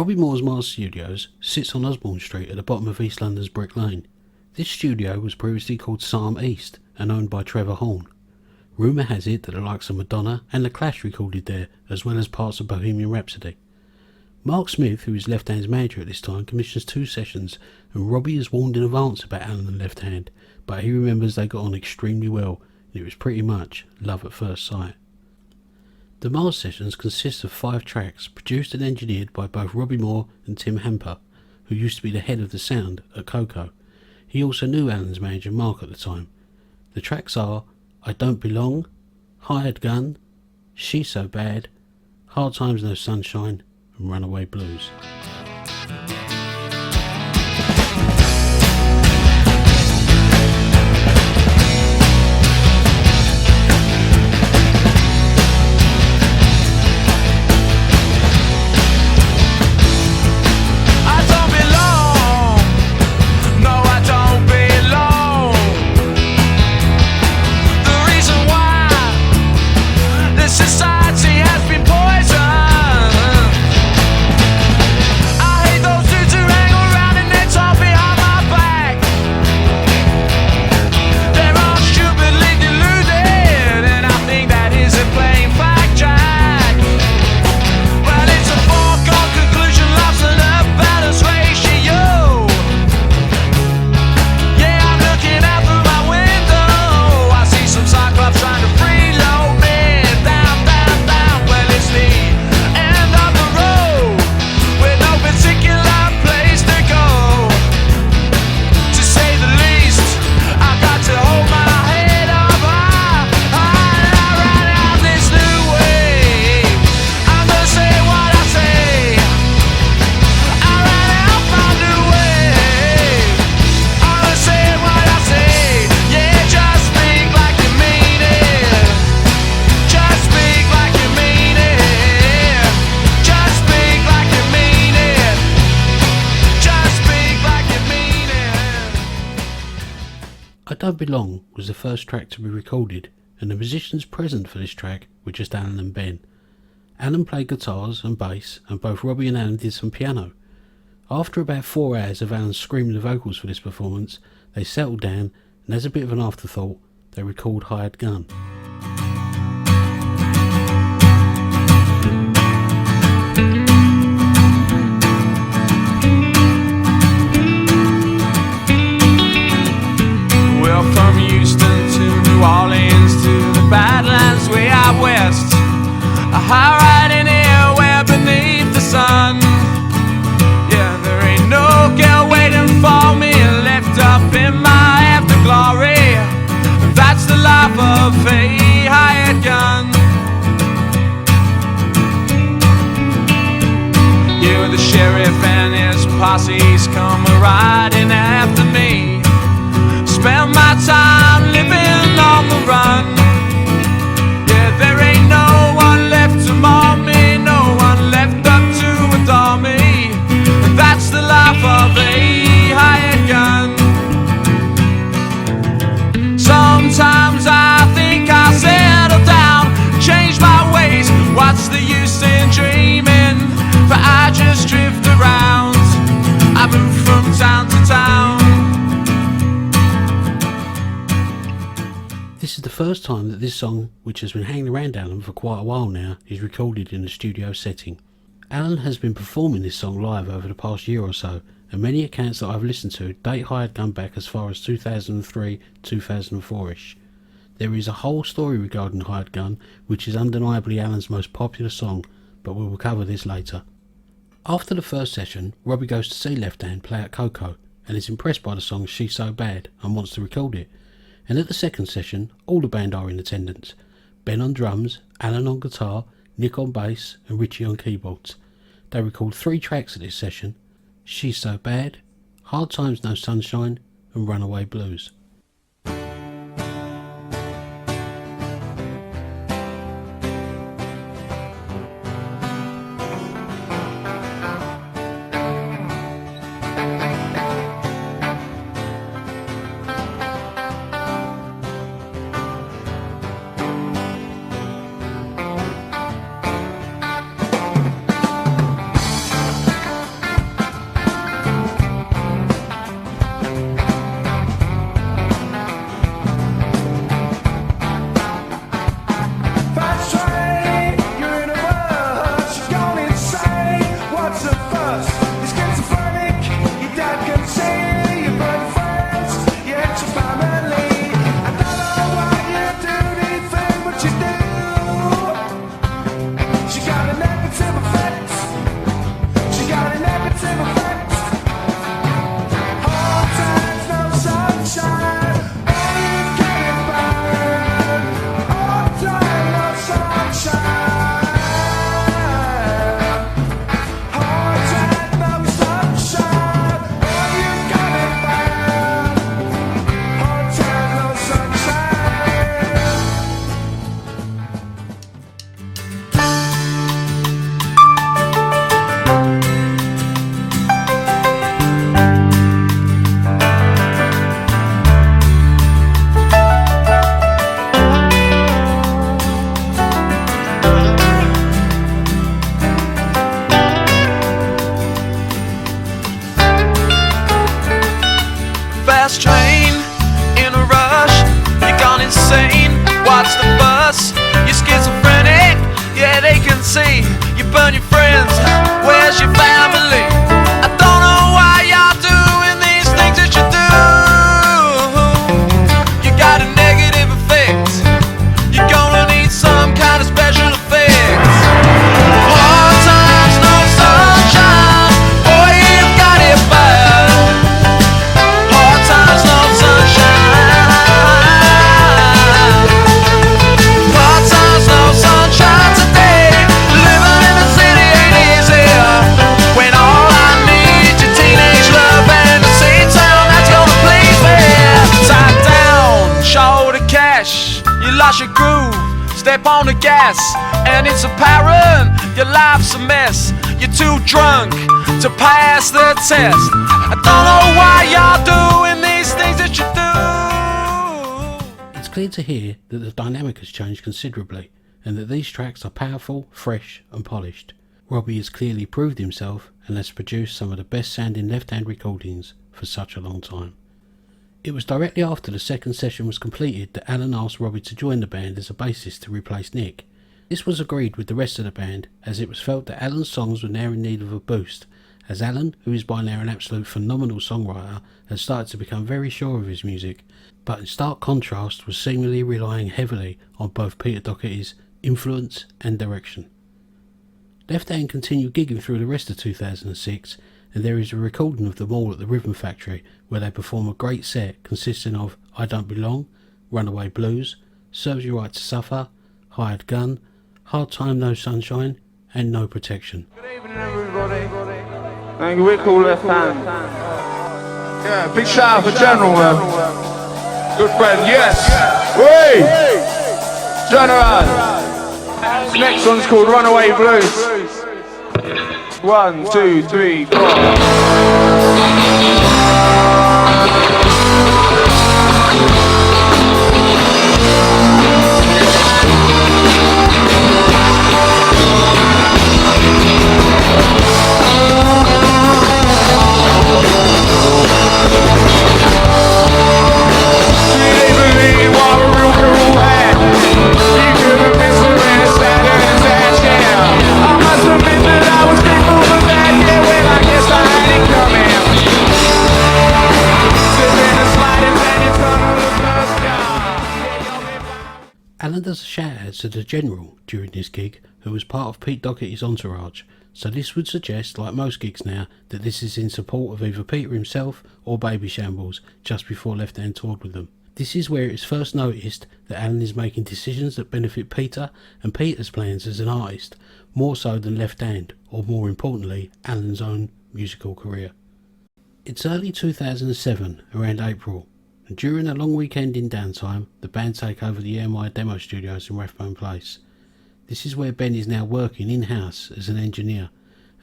Robbie Moore's Mars Studios sits on Osborne Street at the bottom of East London's Brick Lane. This studio was previously called Psalm East and owned by Trevor Horn. Rumour has it that the likes of Madonna and The Clash recorded there, as well as parts of Bohemian Rhapsody. Mark Smith, who is Left Hand's manager at this time, commissions 2 sessions, and Robbie is warned in advance about Alan and Left Hand, but he remembers they got on extremely well, and it was pretty much love at first sight. The Mars sessions consist of 5 tracks, produced and engineered by both Robbie Moore and Tim Hamper, who used to be the head of the sound at Coco. He also knew Alan's manager Mark at the time. The tracks are I Don't Belong, Hired Gun, She's So Bad, Hard Times No Sunshine, and Runaway Blues. Society has been poisoned. I hate those dudes who hang around and they talk behind my back. They're all stupidly deluded, and I think that is a plain fact, Jack. Well, it's a foregone conclusion, love's an balance ratio. Yeah, I'm looking out through my window. I see some cyclops trying to freeload me. I Don't Belong was the first track to be recorded, and the musicians present for this track were just Alan and Ben. Alan played guitars and bass, and both Robbie and Alan did some piano. After about 4 hours of Alan screaming the vocals for this performance, they settled down, and as a bit of an afterthought, they recorded Hired Gun. Well, from Houston to New Orleans to the Badlands way out west, a high right in anywhere beneath the sun. Yeah, there ain't no girl waiting for me, left up in my afterglory. That's the life of a hired gun. Yeah, the sheriff and his posse's come riding after me. Spend my time living on the run. Yeah, there ain't no one left to mourn me, no one left up to adore me. And that's the life of a hired gun. Sometimes I think I'll settle down, change my ways. What's the use in dreaming? For I just drift around. I move from town to town. This is the first time that this song, which has been hanging around Alan for quite a while now, is recorded in a studio setting. Alan has been performing this song live over the past year or so, and many accounts that I've listened to date Hired Gun back as far as 2003, 2004ish. There is a whole story regarding Hired Gun, which is undeniably Alan's most popular song, but we will cover this later. After the first session, Robbie goes to see Left Hand play at Coco, and is impressed by the song She's So Bad and wants to record it. And at the second session, all the band are in attendance. Ben on drums, Alan on guitar, Nick on bass, and Richie on keyboards. They record 3 tracks at this session: She's So Bad, Hard Times No Sunshine, and Runaway Blues. You burn your friends, where's your family? I don't know why y'all doing these things that you do. You got a negative effect, you're gonna need some kind of special effects. Hard times, no sunshine, boy you've got it bad. Hard times, no sunshine. Hard times, no sunshine today. Living in the city ain't easy. When all I need is your teenage love and a sea town that's gonna please me. Side down, shoulder cash, you lost your groove. Step on the gas, and it's apparent your life's a mess. You're too drunk to pass the test. I don't know why y'all doing these things that you do. It's clear to hear that the dynamic has changed considerably, and that these tracks are powerful, fresh and polished. Robbie has clearly proved himself and has produced some of the best sounding Left Hand recordings for such a long time. It was directly after the second session was completed that Alan asked Robbie to join the band as a bassist to replace Nick. This was agreed with the rest of the band, as it was felt that Alan's songs were now in need of a boost, as Alan, who is by now an absolute phenomenal songwriter, had started to become very sure of his music, but in stark contrast was seemingly relying heavily on both Peter Doherty's influence and direction. Left Hand continued gigging through the rest of 2006, and there is a recording of them all at the Rhythm Factory where they perform a great set consisting of I Don't Belong, Runaway Blues, Serves You Right to Suffer, Hired Gun, Hard Time No Sunshine and No Protection. Good evening everybody. Thank you, we're called Left Hand. Yeah, big shout out for General, good friend, yes. Wait! General! This next one's called Runaway Blues. 1, 2, 3, 4. Alan does a shout out to the General during this gig, who was part of Pete Doherty's entourage, so this would suggest, like most gigs now, that this is in support of either Peter himself or Baby Shambles just before Left Hand toured with them. This is where it is first noticed that Alan is making decisions that benefit Peter and Peter's plans as an artist, more so than Left Hand, or more importantly, Alan's own musical career. It's early 2007, around April, and during a long weekend in downtime, the band take over the EMI demo studios in Rathbone Place. This is where Ben is now working in-house as an engineer,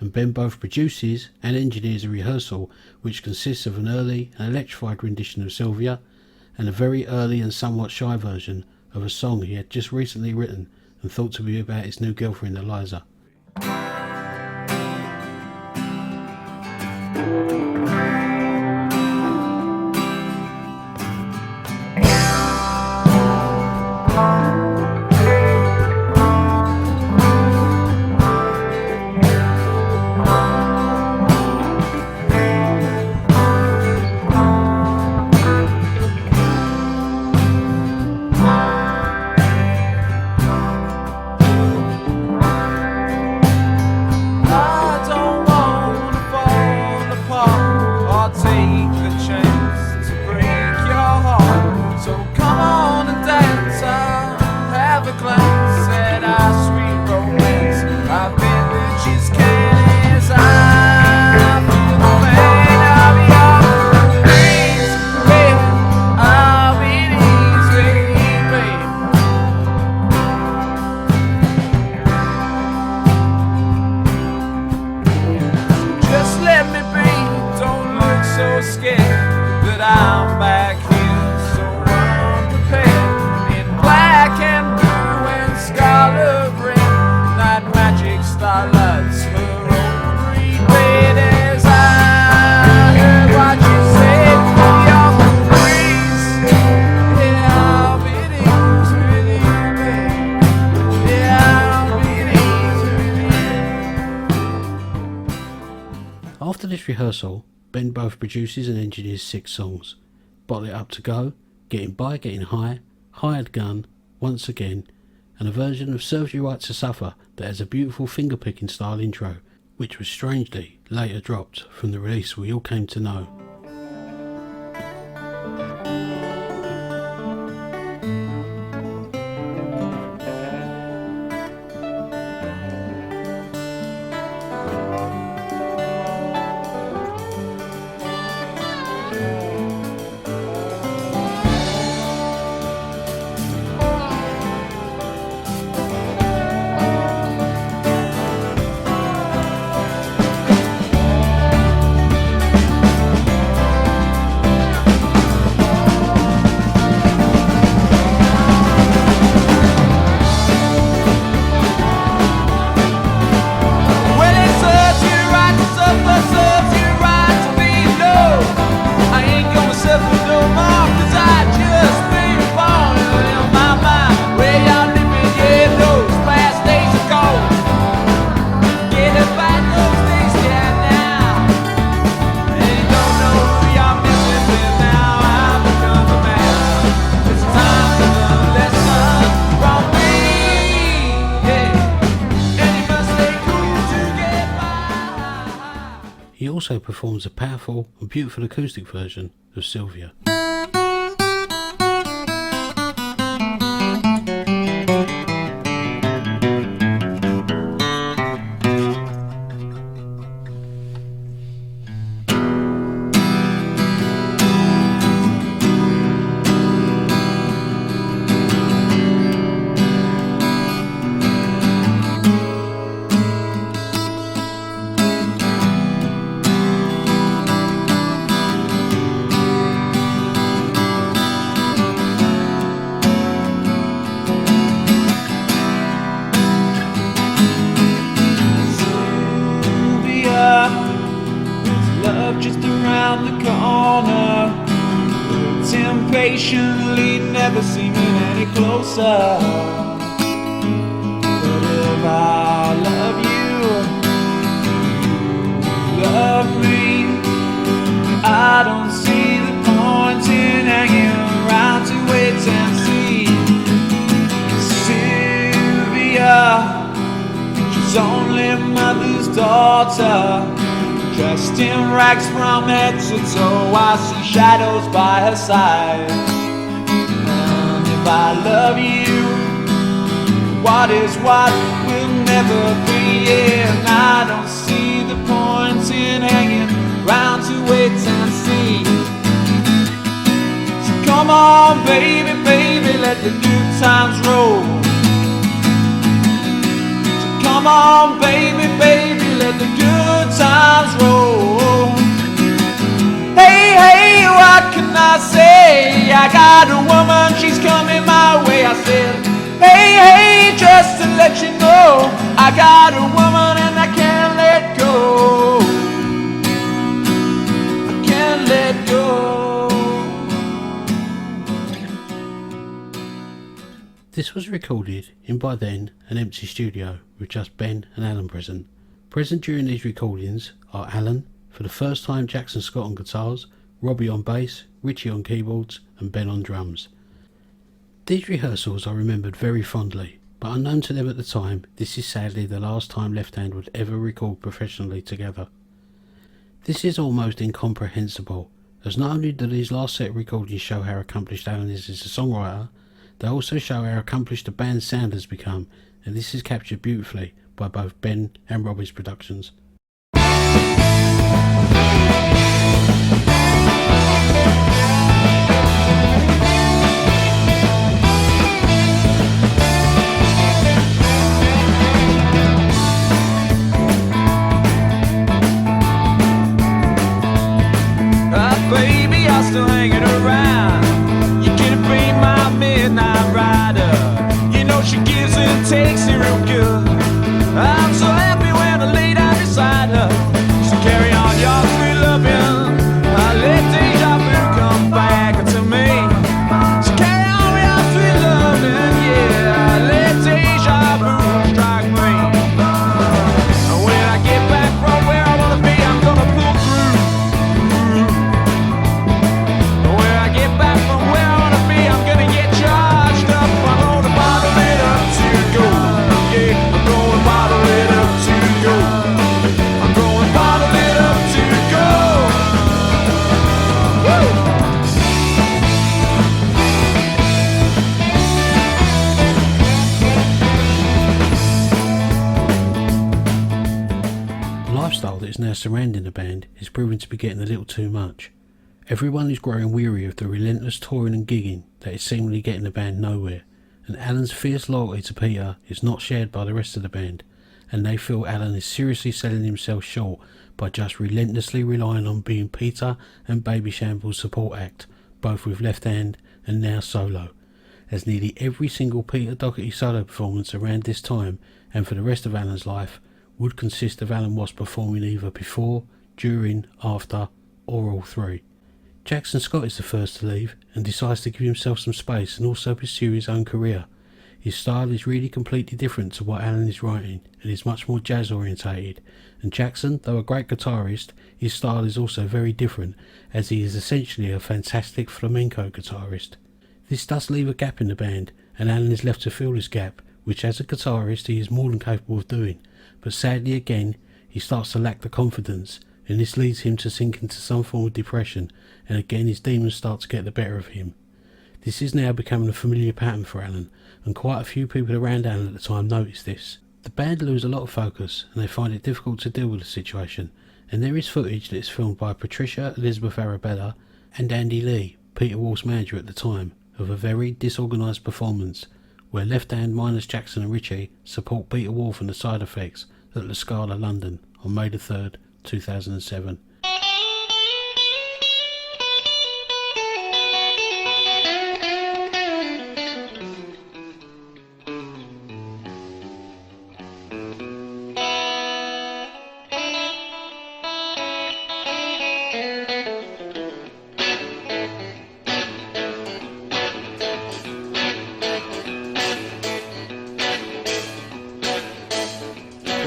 and Ben both produces and engineers a rehearsal which consists of an early and electrified rendition of Sylvia, and a very early and somewhat shy version of a song he had just recently written and thought to be about his new girlfriend Eliza. After this rehearsal, Ben both produces and engineers 6 songs: Bottle It Up to Go, Getting By, Getting High, Hired Gun, Once Again, and a version of Serves You Right to Suffer that has a beautiful finger-picking style intro, which was strangely later dropped from the release we all came to know. He also performs a powerful and beautiful acoustic version of Sylvia. Just around the corner, impatiently, never seeming any closer. But if I love you, you love me, I don't see the point in hanging around to wait and see. Sylvia, she's only mother's daughter, dressed in rags from head to toe. I see shadows by her side. And if I love you, what is what will never be. And I don't see the point in hanging round to wait and see. So come on, baby, baby, let the good times roll. So come on, baby, baby, let the good times roll. Hey, hey, what can I say? I got a woman, she's coming my way. I said, hey, hey, just to let you know, I got a woman and I can't let go. I can't let go. This was recorded in by then an empty studio with just Ben and Alan present. Present during these recordings are Alan, for the first time Jackson Scott on guitars, Robbie on bass, Richie on keyboards and Ben on drums. These rehearsals are remembered very fondly, but unknown to them at the time, this is sadly the last time Left Hand would ever record professionally together. This is almost incomprehensible, as not only do these last set recordings show how accomplished Alan is as a songwriter, they also show how accomplished the band's sound has become, and this is captured beautifully by both Ben and Robbie's productions. Baby, I'm still hanging around. You can be my midnight rider. You know she gives and takes it real good. I'm so happy when I lay down beside her. So carry on your sweet loving. I let deja vu come back to me. So carry on your sweet loving, yeah. Let deja vu strike me. And when I get back from where I wanna be, I'm gonna put lifestyle that is now surrounding the band is proving to be getting a little too much. Everyone is growing weary of the relentless touring and gigging that is seemingly getting the band nowhere, and Alan's fierce loyalty to Peter is not shared by the rest of the band, and they feel Alan is seriously selling himself short by just relentlessly relying on being Peter and Baby Shamble's support act, both with Left Hand and now solo, as nearly every single Peter Doherty solo performance around this time and for the rest of Alan's life would consist of Alan Watts performing either before, during, after, or all three. Jackson Scott is the first to leave and decides to give himself some space and also pursue his own career. His style is really completely different to what Alan is writing and is much more jazz orientated, and Jackson, though a great guitarist, his style is also very different, as he is essentially a fantastic flamenco guitarist. This does leave a gap in the band, and Alan is left to fill this gap, which as a guitarist he is more than capable of doing, but sadly again he starts to lack the confidence, and this leads him to sink into some form of depression, and again his demons start to get the better of him. This is now becoming a familiar pattern for Alan, and quite a few people around Alan at the time notice this. The band lose a lot of focus, and they find it difficult to deal with the situation, and there is footage that is filmed by Patricia Elizabeth Arabella and Andy Lee, Peter Wolf's manager at the time, of a very disorganised performance, where Left Hand minus Jackson and Ritchie support Peter Wolf and the Side Effects at La Scala, London on May the 3rd, 2007.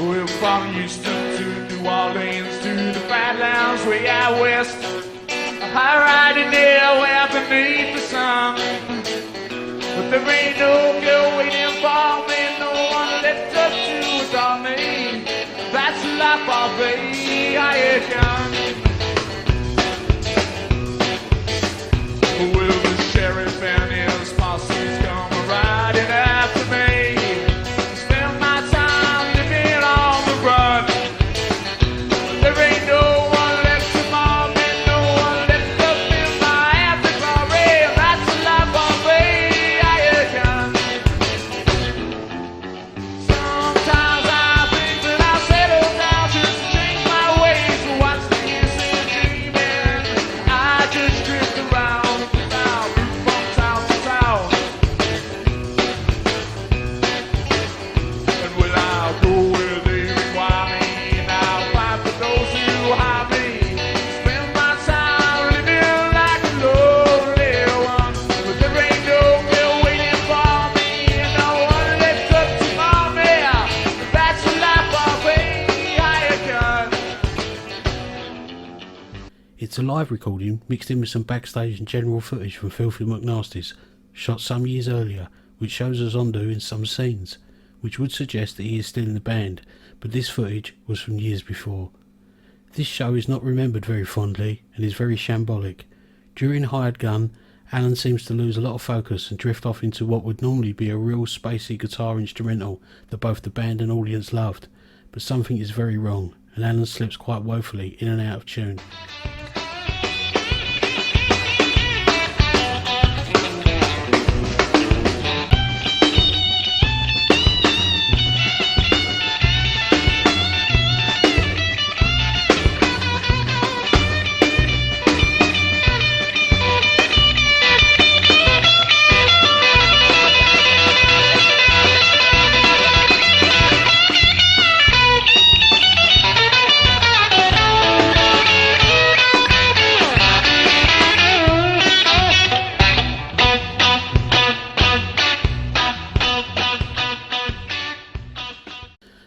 We're from Houston to New Orleans to the Badlands way out west. High riding there way out beneath the sun. But there ain't no girl waiting for me, no one left up to adore me. That's the life of a hired gun. Will the sheriff and his posses come riding after me? Spend my time living on the run. There ain't no one left to mourn me, no one left up in my afterglory. That's the life of a hired gun. Sometimes I think that I'll settle down just to change my ways. But what's the use in dreaming? I just drift around now, move from town to town. And will I go where they require me? And I'll fight for those who hire me. Spend my time living like a lonely one. But there ain't no girl waiting for me, and no one left up to mourn me. That's the life of a hired gun. It's a live recording mixed in with some backstage and general footage from Filthy McNasty's, shot some years earlier, which shows Ozondo in some scenes, which would suggest that he is still in the band, but this footage was from years before. This show is not remembered very fondly and is very shambolic. During Hired Gun, Alan seems to lose a lot of focus and drift off into what would normally be a real spacey guitar instrumental that both the band and audience loved, but something is very wrong, and Alan slips quite woefully in and out of tune.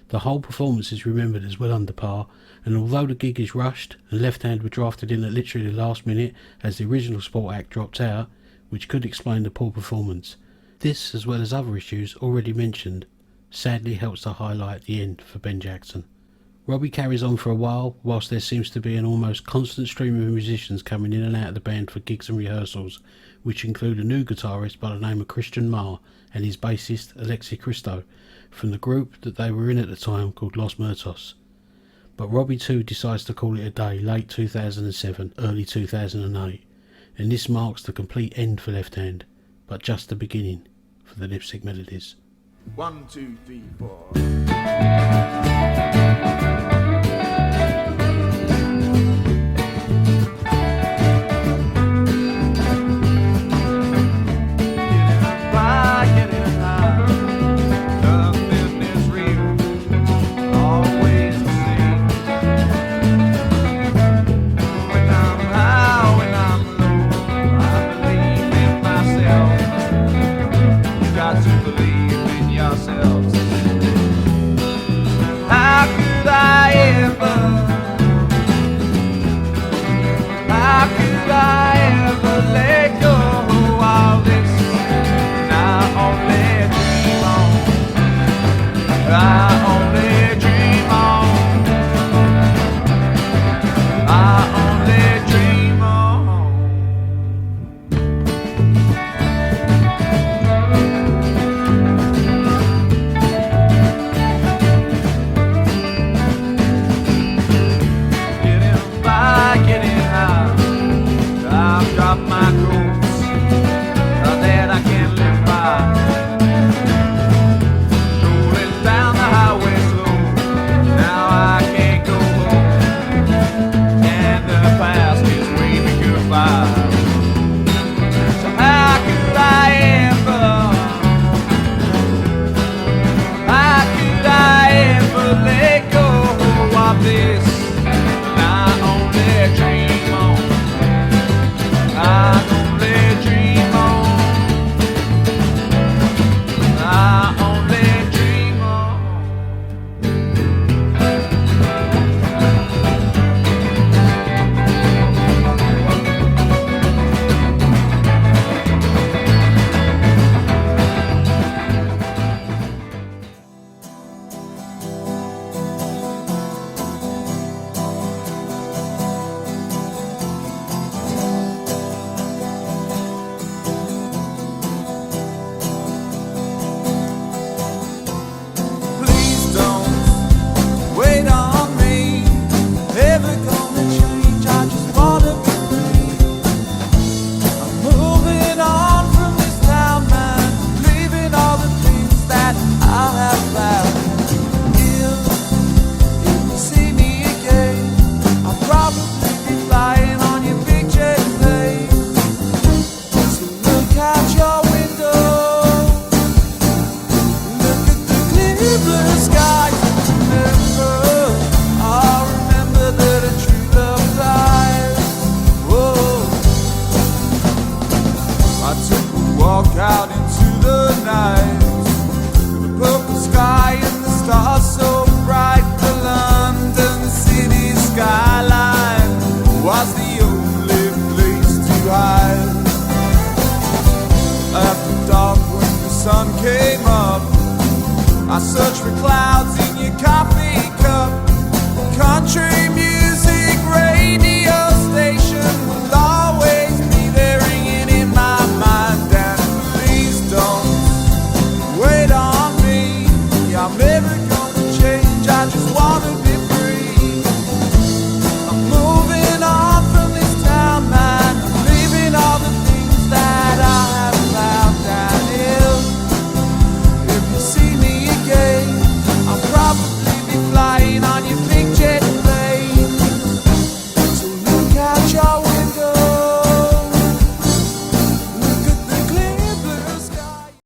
The whole performance is remembered as well under par, and although the gig is rushed and Left Hand were drafted in at literally the last minute as the original support act dropped out, which could explain the poor performance, this, as well as other issues already mentioned, sadly helps to highlight the end for Ben Jackson. Robbie carries on for a while, whilst there seems to be an almost constant stream of musicians coming in and out of the band for gigs and rehearsals, which include a new guitarist by the name of Christian Marr and his bassist Alexi Christo, from the group that they were in at the time called Los Muertos. But Robbie 2 decides to call it a day late 2007, early 2008, and this marks the complete end for Left Hand, but just the beginning for the Lipstick Melodies. 1, 2, 3, 4. How could I